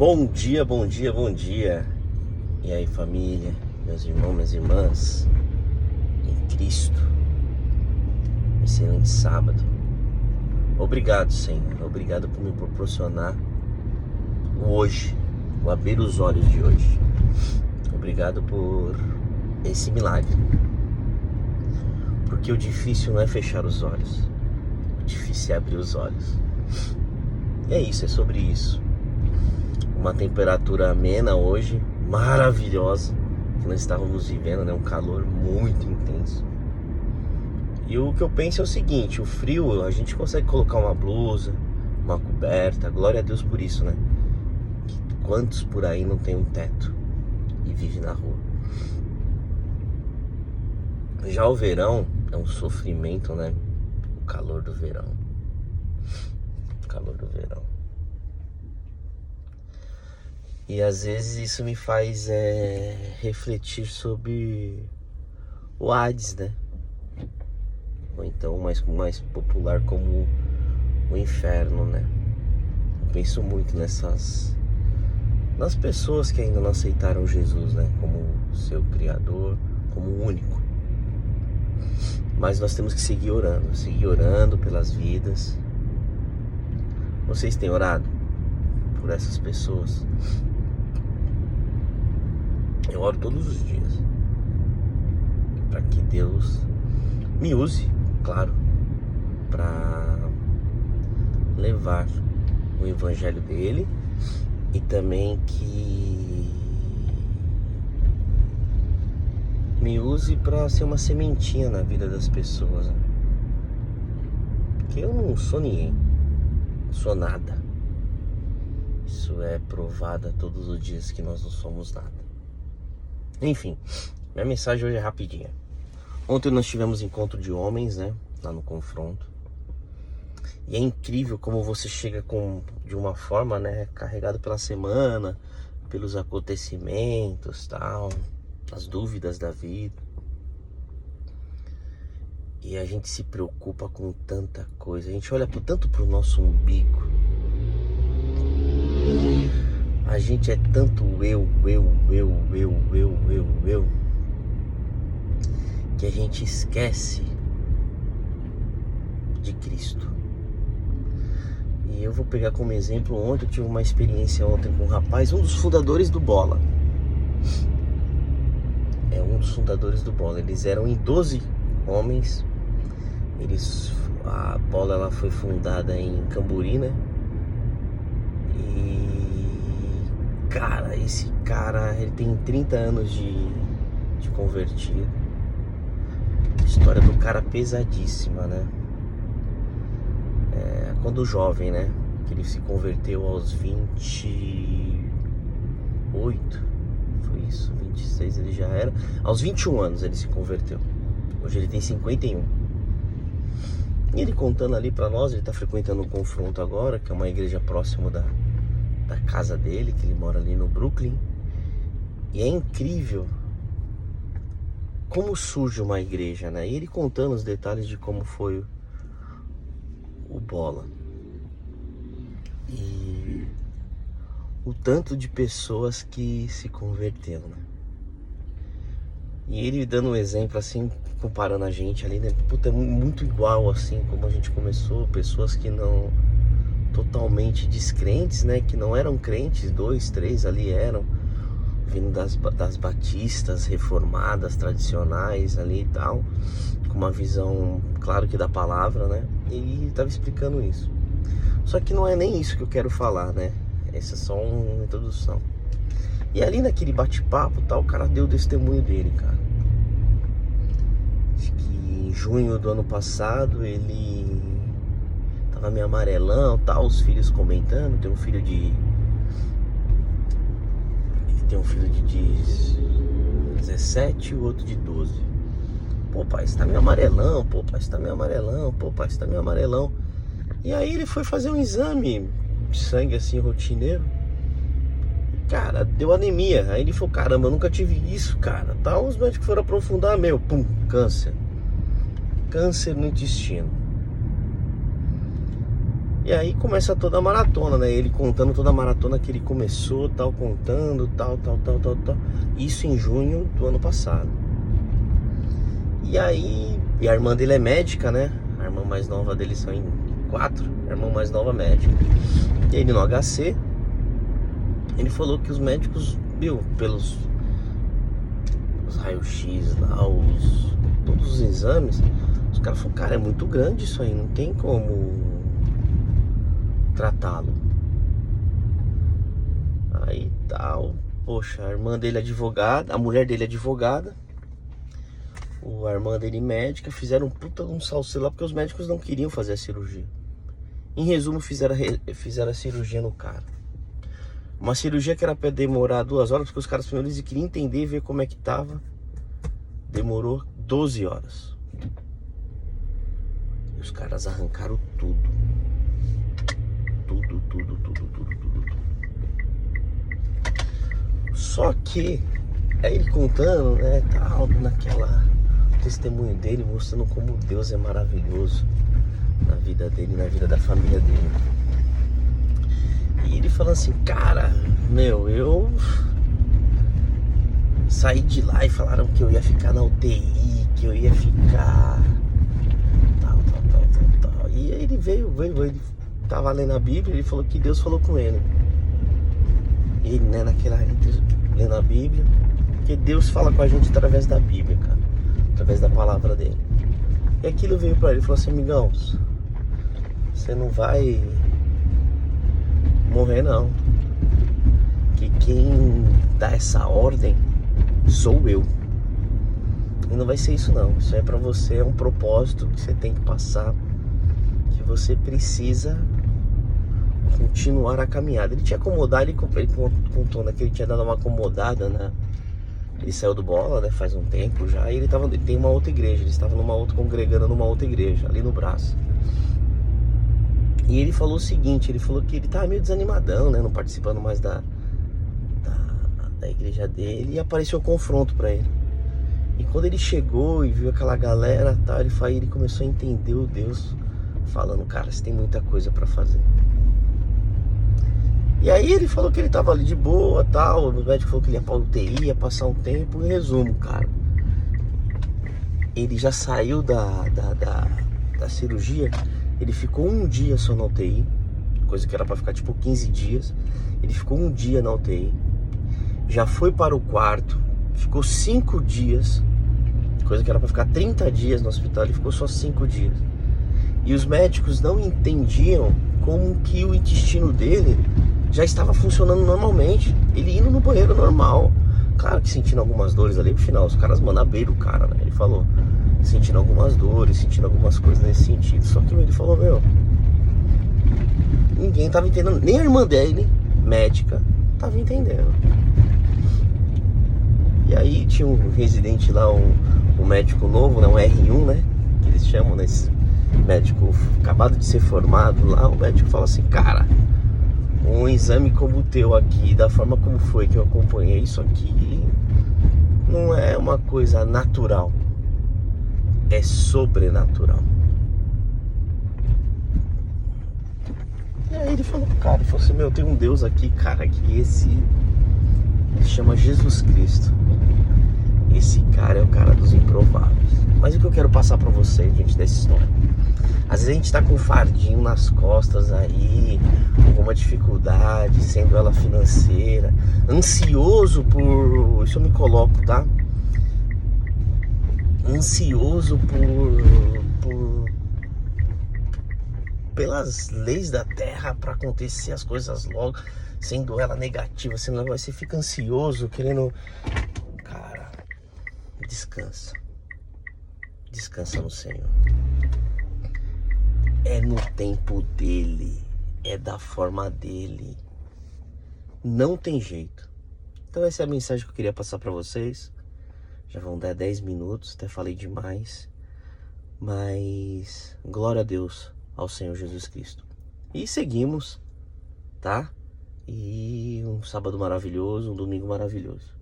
Bom dia, bom dia, bom dia. E aí, família, meus irmãos, minhas irmãs, em Cristo. Excelente sábado. Obrigado, Senhor. Obrigado por me proporcionar o hoje, o abrir os olhos de hoje. Obrigado por esse milagre. Porque o difícil não é fechar os olhos, o difícil é abrir os olhos. E é isso, é sobre isso. Uma temperatura amena hoje, maravilhosa, que nós estávamos vivendo, né? Um calor muito intenso. E o que eu penso é o seguinte: o frio, a gente consegue colocar uma blusa, uma coberta, glória a Deus por isso, né? Quantos por aí não tem um teto e vive na rua? Já o verão é um sofrimento, né? O calor do verão. O calor do verão. E às vezes isso me faz refletir sobre o Hades, né? Ou então mais popular como o inferno, né? Eu penso muito nas pessoas que ainda não aceitaram Jesus, né? Como seu Criador, como o único. Mas nós temos que seguir orando pelas vidas. Vocês têm orado por essas pessoas? Eu oro todos os dias para que Deus me use, claro, para levar o evangelho dele e também que me use para ser uma sementinha na vida das pessoas, né? Porque eu não sou ninguém, não sou nada. Isso é provado a todos os dias que nós não somos nada. Enfim, minha mensagem hoje é rapidinha. Ontem nós tivemos encontro de homens, né? Lá no confronto. E é incrível como você chega de uma forma, né? Carregado pela semana, pelos acontecimentos, tal, as dúvidas da vida. E a gente se preocupa com tanta coisa. A gente olha tanto pro nosso umbigo. A gente é tanto eu, que a gente esquece de Cristo. E eu vou pegar como exemplo, ontem eu tive uma experiência com um rapaz, um dos fundadores do Bola. Um dos fundadores do Bola. Eles eram em 12 homens. A Bola ela foi fundada em Camburi, né? E cara, esse cara, ele tem 30 anos de convertido. A história do cara pesadíssima, né? Quando jovem, né? Que ele se converteu aos 28. Foi isso, 26 ele já era. Aos 21 anos ele se converteu. Hoje ele tem 51. E ele contando ali pra nós, ele tá frequentando o Confronto agora, que é uma igreja próximo da casa dele, que ele mora ali no Brooklyn. E é incrível como surge uma igreja, né? E ele contando os detalhes de como foi o Bola. E o tanto de pessoas que se converteram, né? E ele dando um exemplo assim, comparando a gente ali, né? Puta, é muito igual assim como a gente começou. Pessoas que não... totalmente descrentes, né? Que não eram crentes, 2, 3 ali eram, vindo das batistas reformadas, tradicionais ali e tal, com uma visão, claro que da palavra, né? E ele estava explicando isso. Só que não é nem isso que eu quero falar, né? Essa é só uma introdução. E ali naquele bate-papo, tal, o cara deu o testemunho dele, cara. Acho que em junho do ano passado ele tava meio amarelão, tal, os filhos comentando. Tem um filho de 17 e o outro de 12. Pô, pai, você tá meio amarelão. Pô, pai, você tá meio amarelão. Pô, pai, você tá meio amarelão. E aí ele foi fazer um exame de sangue assim, rotineiro. Cara, deu anemia. Aí ele falou, caramba, eu nunca tive isso, cara. Tá, os médicos foram aprofundar, pum, câncer. Câncer no intestino. E aí começa toda a maratona, né? Ele contando toda a maratona que ele começou, tal, contando, tal. Isso em junho do ano passado. E aí, e a irmã dele é médica, né? A irmã mais nova dele são em 4, a irmã mais nova médica. E ele no HC, ele falou que os médicos, viu, pelos os raios-x lá, todos os exames, os caras falaram, cara, é muito grande isso aí, não tem como tratá-lo. Aí tal, poxa, a irmã dele é advogada, a mulher dele é advogada, a irmã dele médica, fizeram um puta de um salseiro lá porque os médicos não queriam fazer a cirurgia. Em resumo, fizeram a cirurgia no cara. Uma cirurgia que era pra demorar 2 horas, porque os caras primeiro eles queriam entender e ver como é que tava. Demorou 12 horas. E os caras arrancaram tudo. Tudo. Só que, aí ele contando, né, tal, naquela testemunho dele, mostrando como Deus é maravilhoso na vida dele, na vida da família dele. E ele falando assim, cara, meu, eu saí de lá e falaram que eu ia ficar na UTI, que eu ia ficar tal. E aí ele veio, ele tava lendo a Bíblia, ele falou que Deus falou com ele. Ele, né, lendo a Bíblia, porque Deus fala com a gente através da Bíblia, cara, através da palavra dele. E aquilo veio pra ele, falou assim, amigão, você não vai morrer não, que quem dá essa ordem sou eu. E não vai ser isso não, isso é pra você, é um propósito que você tem que passar, que você precisa continuar a caminhada. Ele tinha acomodado, ele contou, né, que ele tinha dado uma acomodada, né? Ele saiu do bola, né, faz um tempo já, e ele tem uma outra igreja, ele estava congregando numa outra igreja, ali no Brás. E ele falou o seguinte, ele falou que ele tava meio desanimadão, né, não participando mais da igreja dele, e apareceu o confronto pra ele. E quando ele chegou e viu aquela galera, tal, ele começou a entender o Deus falando, cara, você tem muita coisa pra fazer. E aí ele falou que ele tava ali de boa, tal, o médico falou que ele ia pra UTI, ia passar um tempo. Em resumo, cara, ele já saiu da cirurgia, ele ficou um dia só na UTI, coisa que era pra ficar tipo 15 dias. Ele ficou um dia na UTI, já foi para o quarto, ficou 5 dias, coisa que era pra ficar 30 dias no hospital, ele ficou só 5 dias. E os médicos não entendiam como que o intestino dele já estava funcionando normalmente, ele indo no banheiro normal. Claro que sentindo algumas dores ali no final, os caras manabeiram o cara, né? Ele falou, sentindo algumas dores, sentindo algumas coisas nesse sentido. Só que ele falou, meu, ninguém tava entendendo, nem a irmã dele, médica, tava entendendo. E aí tinha um residente lá, um médico novo, né? Um R1, né? Que eles chamam, né? Esse médico acabado de ser formado lá, o médico fala assim, cara, um exame como o teu aqui, da forma como foi que eu acompanhei isso aqui, não é uma coisa natural, é sobrenatural. E aí ele falou, cara, ele falou assim, meu, tem um Deus aqui, cara, que ele chama Jesus Cristo. Esse cara é o cara dos improváveis. Mas o que eu quero passar pra vocês, gente, dessa história, às vezes a gente tá com um fardinho nas costas aí, alguma dificuldade, sendo ela financeira, ansioso por... Isso eu me coloco, tá? Ansioso pelas leis da terra pra acontecer as coisas logo, sendo ela negativa, sendo ela... Você fica ansioso, querendo... Cara, descansa. Descansa no Senhor. É no tempo dele, é da forma dele, não tem jeito. Então essa é a mensagem que eu queria passar para vocês. Já vão dar 10 minutos, até falei demais, mas glória a Deus, ao Senhor Jesus Cristo. E seguimos, tá? E um sábado maravilhoso, um domingo maravilhoso.